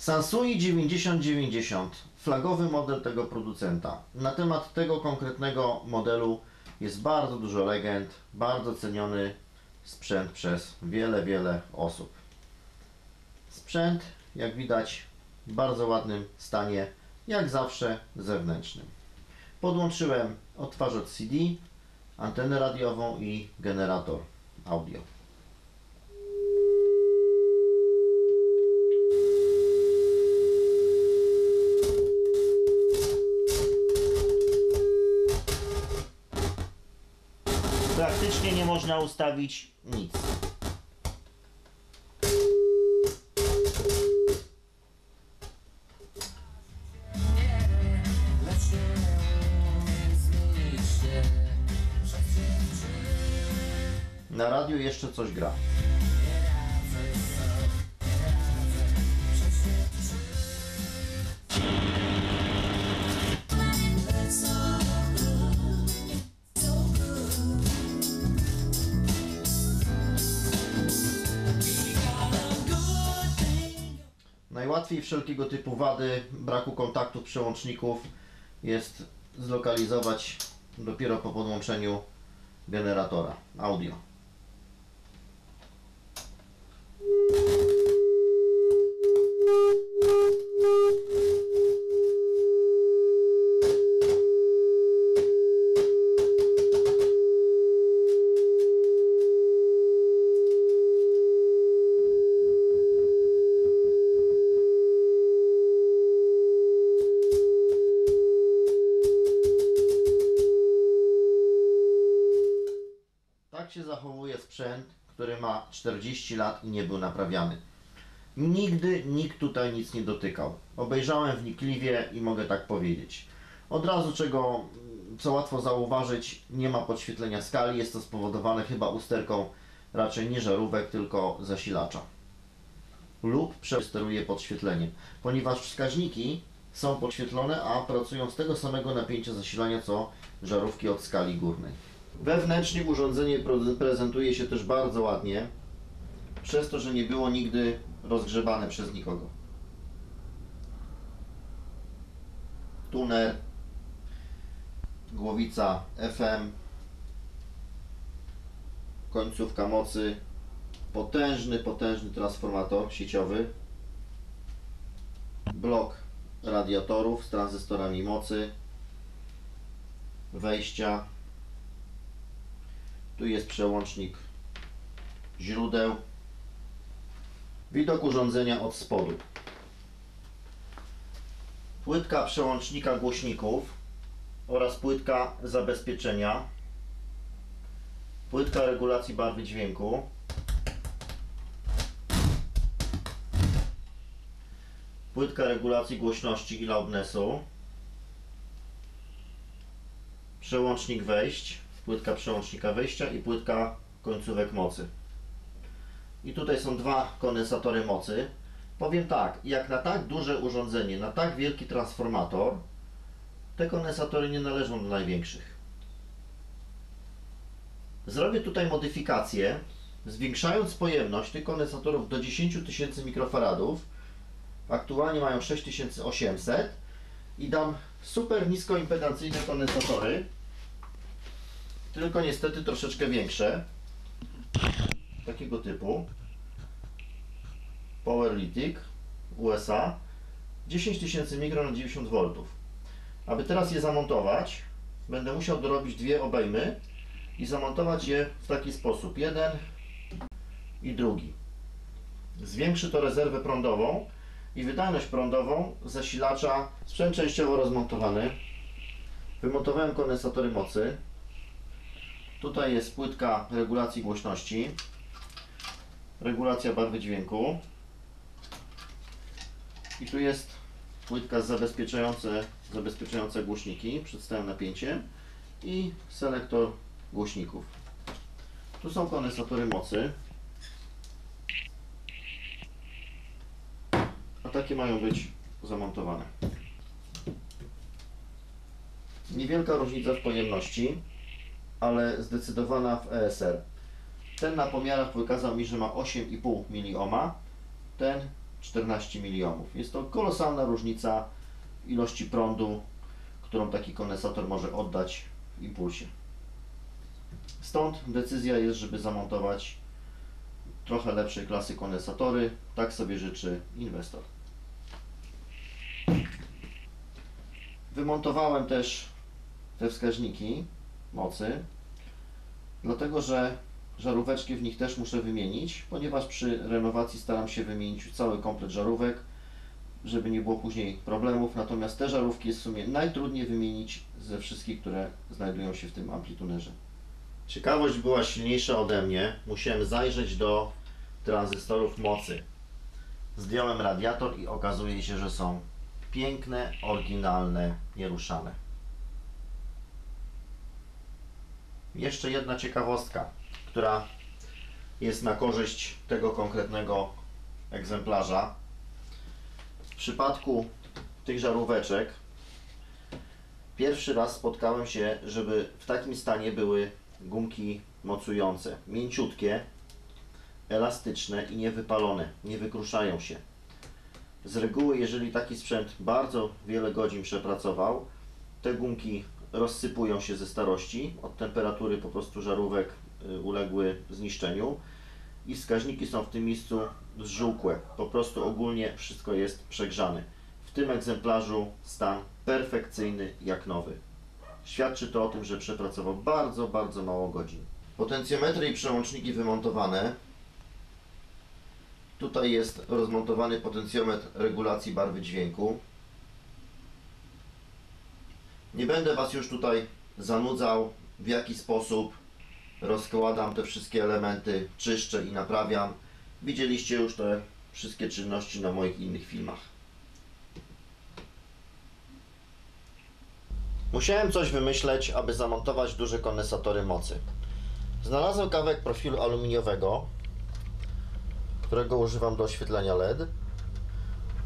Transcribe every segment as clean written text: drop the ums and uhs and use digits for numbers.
Sansui 9090, flagowy model tego producenta. Na temat tego konkretnego modelu jest bardzo dużo legend, bardzo ceniony sprzęt przez wiele osób. Sprzęt, jak widać, w bardzo ładnym stanie, jak zawsze zewnętrznym. Podłączyłem odtwarzacz CD, antenę radiową i generator audio. Praktycznie nie można ustawić nic. Na radiu jeszcze coś gra. Najłatwiej wszelkiego typu wady, braku kontaktów przełączników jest zlokalizować dopiero po podłączeniu generatora audio. Tak się zachowuje sprzęt, który ma 40 lat i nie był naprawiany. Nigdy nikt tutaj nic nie dotykał. Obejrzałem wnikliwie i mogę tak powiedzieć. Od razu, co łatwo zauważyć, nie ma podświetlenia skali. Jest to spowodowane chyba usterką raczej nie żarówek, tylko zasilacza. Lub steruje podświetleniem, ponieważ wskaźniki są podświetlone, a pracują z tego samego napięcia zasilania co żarówki od skali górnej. Wewnętrznie urządzenie prezentuje się też bardzo ładnie, przez to, że nie było nigdy rozgrzebane przez nikogo. Tuner, głowica FM, końcówka mocy, potężny transformator sieciowy, blok radiatorów z tranzystorami mocy, wejścia. Tu jest przełącznik źródeł. Widok urządzenia od spodu. Płytka przełącznika głośników oraz płytka zabezpieczenia. Płytka regulacji barwy dźwięku. Płytka regulacji głośności i loudnessu. Przełącznik wejść. Płytka przełącznika wejścia i płytka końcówek mocy. I tutaj są dwa kondensatory mocy. Powiem tak, jak na tak duże urządzenie, na tak wielki transformator, te kondensatory nie należą do największych. Zrobię tutaj modyfikację, zwiększając pojemność tych kondensatorów do 10 000 mikrofaradów. Aktualnie mają 6800 i dam super niskoimpedancyjne kondensatory, tylko niestety troszeczkę większe, takiego typu Powerlytic USA 10 000 mikro na 90 V. Aby teraz je zamontować, będę musiał dorobić dwie obejmy i zamontować je w taki sposób, jeden i drugi. Zwiększy to rezerwę prądową i wydajność prądową zasilacza. Sprzęt częściowo rozmontowany. Wymontowałem kondensatory mocy. Tutaj jest płytka regulacji głośności, regulacja barwy dźwięku i tu jest płytka zabezpieczająca głośniki przed stałym napięciem i selektor głośników. Tu są kondensatory mocy, a takie mają być zamontowane. Niewielka różnica w pojemności, ale zdecydowana w ESR. Ten na pomiarach wykazał mi, że ma 8,5 mA, ten 14 milionów. Jest to kolosalna różnica w ilości prądu, którą taki kondensator może oddać w impulsie. Stąd decyzja jest, żeby zamontować trochę lepszej klasy kondensatory. Tak sobie życzy inwestor. Wymontowałem też te wskaźniki mocy, dlatego że żaróweczki w nich też muszę wymienić, ponieważ przy renowacji staram się wymienić cały komplet żarówek, żeby nie było później problemów. Natomiast te żarówki jest w sumie najtrudniej wymienić ze wszystkich, które znajdują się w tym amplitunerze. Ciekawość była silniejsza ode mnie. Musiałem zajrzeć do tranzystorów mocy. Zdjąłem radiator i okazuje się, że są piękne, oryginalne, nieruszane. Jeszcze jedna ciekawostka, która jest na korzyść tego konkretnego egzemplarza. W przypadku tych żaróweczek pierwszy raz spotkałem się, żeby w takim stanie były gumki mocujące. Mięciutkie, elastyczne i niewypalone, nie wykruszają się. Z reguły, jeżeli taki sprzęt bardzo wiele godzin przepracował, te gumki rozsypują się ze starości, od temperatury po prostu żarówek uległy zniszczeniu i wskaźniki są w tym miejscu zżółkłe. Po prostu ogólnie wszystko jest przegrzane. W tym egzemplarzu stan perfekcyjny jak nowy. Świadczy to o tym, że przepracował bardzo, bardzo mało godzin. Potencjometry i przełączniki wymontowane. Tutaj jest rozmontowany potencjometr regulacji barwy dźwięku. Nie będę Was już tutaj zanudzał, w jaki sposób rozkładam te wszystkie elementy, czyszczę i naprawiam. Widzieliście już te wszystkie czynności na moich innych filmach. Musiałem coś wymyśleć, aby zamontować duże kondensatory mocy. Znalazłem kawałek profilu aluminiowego, którego używam do oświetlenia LED.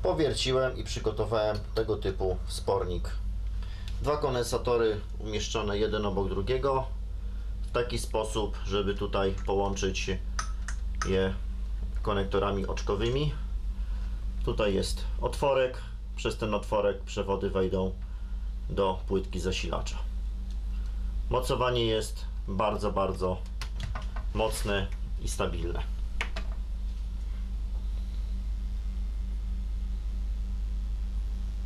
Powierciłem i przygotowałem tego typu wspornik. Dwa kondensatory umieszczone jeden obok drugiego w taki sposób, żeby tutaj połączyć je konektorami oczkowymi. Tutaj jest otworek, przez ten otworek przewody wejdą do płytki zasilacza. Mocowanie jest bardzo, bardzo mocne i stabilne.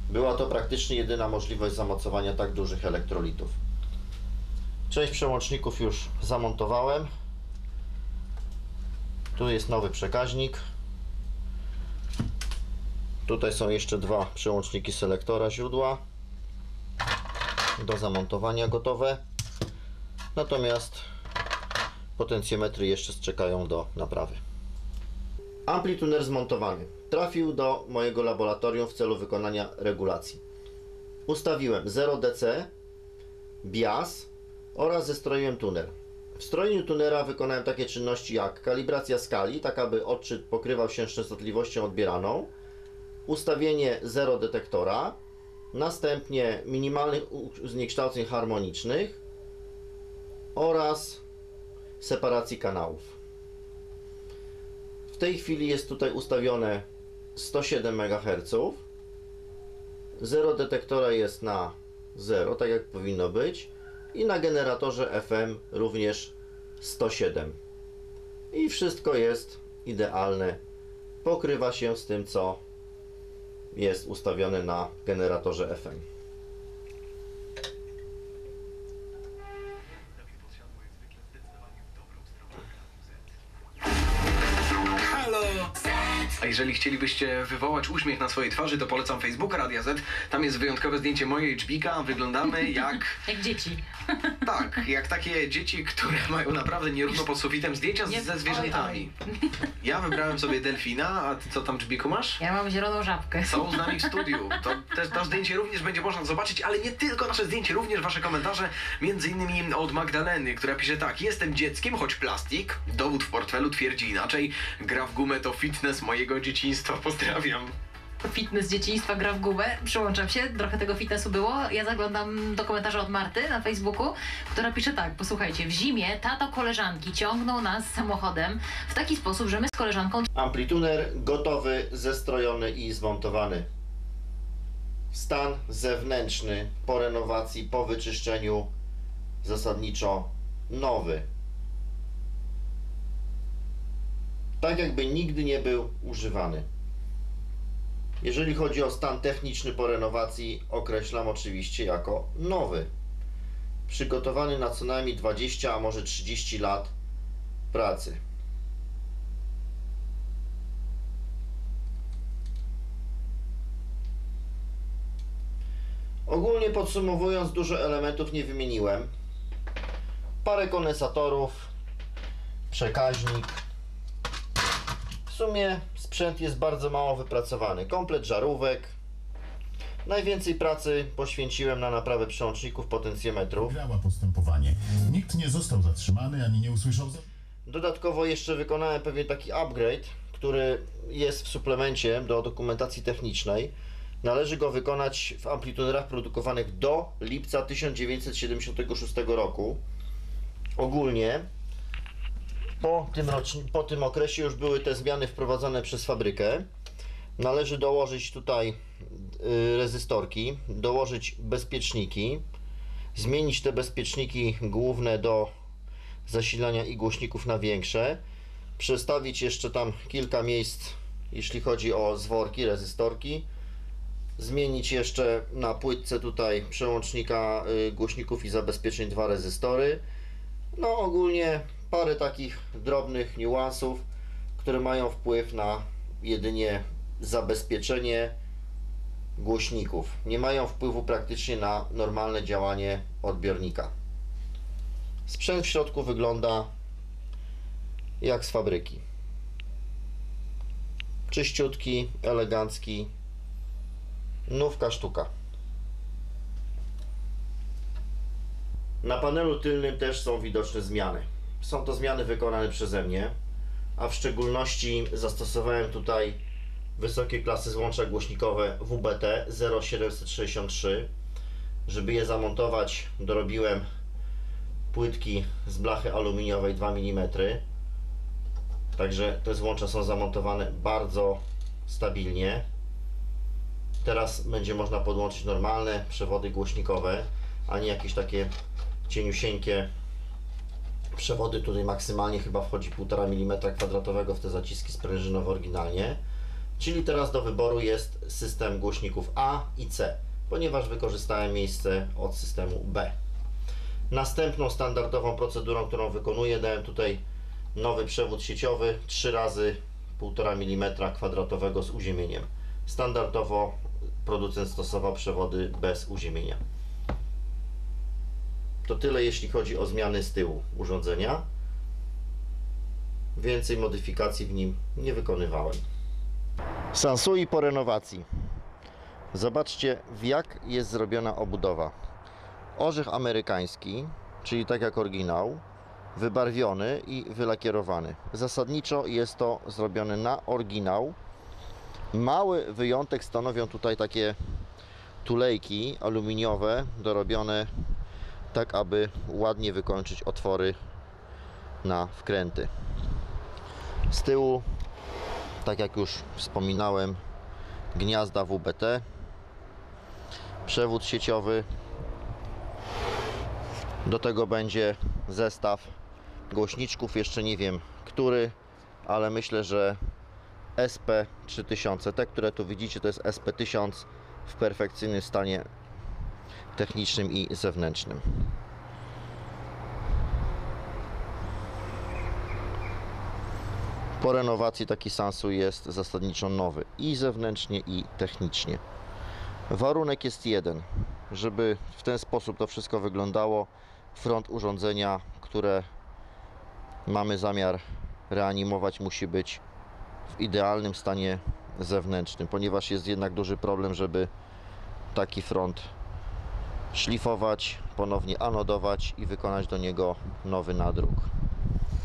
Była to praktycznie jedyna możliwość zamocowania tak dużych elektrolitów. Część przełączników już zamontowałem. Tu jest nowy przekaźnik. Tutaj są jeszcze dwa przełączniki selektora źródła do zamontowania gotowe. Natomiast potencjometry jeszcze czekają do naprawy. Amplituner zmontowany. Trafił do mojego laboratorium w celu wykonania regulacji. Ustawiłem 0 DC, bias oraz zestroiłem tuner. W strojeniu tunera wykonałem takie czynności jak kalibracja skali, tak aby odczyt pokrywał się z częstotliwością odbieraną, ustawienie 0 detektora, następnie minimalnych zniekształceń harmonicznych oraz separacji kanałów. W tej chwili jest tutaj ustawione 107 MHz. 0 detektora jest na 0, tak jak powinno być. I na generatorze FM również 107. I wszystko jest idealne. Pokrywa się z tym, co jest ustawione na generatorze FM. A jeżeli chcielibyście wywołać uśmiech na swojej twarzy, to polecam Facebooka Radia Z. Tam jest wyjątkowe zdjęcie mojej Dżbika. Wyglądamy jak... Jak dzieci. Tak, jak takie dzieci, które mają naprawdę nierówno pod sufitem zdjęcia ze zwierzętami. Ja wybrałem sobie delfina, a ty co tam, Dżbiku, masz? Ja mam zieloną żabkę. Są z nami w studiu. To zdjęcie również będzie można zobaczyć, ale nie tylko nasze zdjęcie, również wasze komentarze, między innymi od Magdaleny, która pisze tak: jestem dzieckiem, choć plastik, dowód w portfelu twierdzi inaczej, gra w gumę to fitness mojego dzieciństwa, pozdrawiam. fitness z dzieciństwa, gra w gumę. Przyłączam się, trochę tego fitnessu było. Ja zaglądam do komentarza od Marty na Facebooku, która pisze tak: posłuchajcie, w zimie tato koleżanki ciągnął nas samochodem w taki sposób, że my z koleżanką... Amplituner gotowy, zestrojony i zmontowany. Stan zewnętrzny po renowacji, po wyczyszczeniu zasadniczo nowy. Tak jakby nigdy nie był używany. Jeżeli chodzi o stan techniczny po renowacji, określam oczywiście jako nowy. Przygotowany na co najmniej 20, a może 30 lat pracy. Ogólnie podsumowując, dużo elementów nie wymieniłem. Parę kondensatorów, przekaźnik. W sumie sprzęt jest bardzo mało wypracowany. Komplet żarówek. Najwięcej pracy poświęciłem na naprawę przełączników potencjometrów. Grała postępowanie. Nikt nie został zatrzymany ani nie usłyszał. Dodatkowo jeszcze wykonałem pewien taki upgrade, który jest w suplemencie do dokumentacji technicznej. Należy go wykonać w amplitunerach produkowanych do lipca 1976 roku. Ogólnie po tym okresie już były te zmiany wprowadzane przez fabrykę. Należy dołożyć tutaj rezystorki, dołożyć bezpieczniki, zmienić te bezpieczniki główne do zasilania i głośników na większe, przestawić jeszcze tam kilka miejsc, jeśli chodzi o zworki, rezystorki, zmienić jeszcze na płytce tutaj przełącznika głośników i zabezpieczeń 2 rezystory. No ogólnie parę takich drobnych niuansów, które mają wpływ na jedynie zabezpieczenie głośników. Nie mają wpływu praktycznie na normalne działanie odbiornika. Sprzęt w środku wygląda jak z fabryki. Czyściutki, elegancki, nówka sztuka. Na panelu tylnym też są widoczne zmiany. Są to zmiany wykonane przeze mnie, a w szczególności zastosowałem tutaj wysokiej klasy złącza głośnikowe WBT 0763. Żeby je zamontować, dorobiłem płytki z blachy aluminiowej 2 mm. Także te złącza są zamontowane bardzo stabilnie. Teraz będzie można podłączyć normalne przewody głośnikowe, a nie jakieś takie cieniusieńkie przewody. Tutaj maksymalnie chyba wchodzi 1,5 mm kwadratowego w te zaciski sprężynowe oryginalnie. Czyli teraz do wyboru jest system głośników A i C, ponieważ wykorzystałem miejsce od systemu B. Następną standardową procedurą, którą wykonuję, dałem tutaj nowy przewód sieciowy 3 razy 1,5 mm kwadratowego z uziemieniem. Standardowo producent stosował przewody bez uziemienia. To tyle, jeśli chodzi o zmiany z tyłu urządzenia. Więcej modyfikacji w nim nie wykonywałem. Sansui po renowacji. Zobaczcie, jak jest zrobiona obudowa. Orzech amerykański, czyli tak jak oryginał, wybarwiony i wylakierowany. Zasadniczo jest to zrobione na oryginał. Mały wyjątek stanowią tutaj takie tulejki aluminiowe, dorobione tak, aby ładnie wykończyć otwory na wkręty. Z tyłu, tak jak już wspominałem, gniazda WBT, przewód sieciowy, do tego będzie zestaw głośniczków, jeszcze nie wiem który, ale myślę, że SP3000. Te, które tu widzicie, to jest SP1000 w perfekcyjnym stanie technicznym i zewnętrznym. Po renowacji taki Sansui jest zasadniczo nowy i zewnętrznie, i technicznie. Warunek jest jeden, żeby w ten sposób to wszystko wyglądało. Front urządzenia, które mamy zamiar reanimować, musi być w idealnym stanie zewnętrznym, ponieważ jest jednak duży problem, żeby taki front szlifować, ponownie anodować i wykonać do niego nowy nadruk.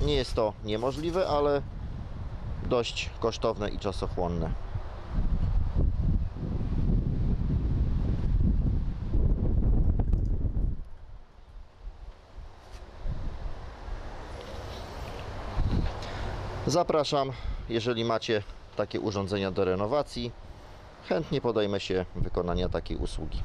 Nie jest to niemożliwe, ale dość kosztowne i czasochłonne. Zapraszam, jeżeli macie takie urządzenia do renowacji, chętnie podejmę się wykonania takiej usługi.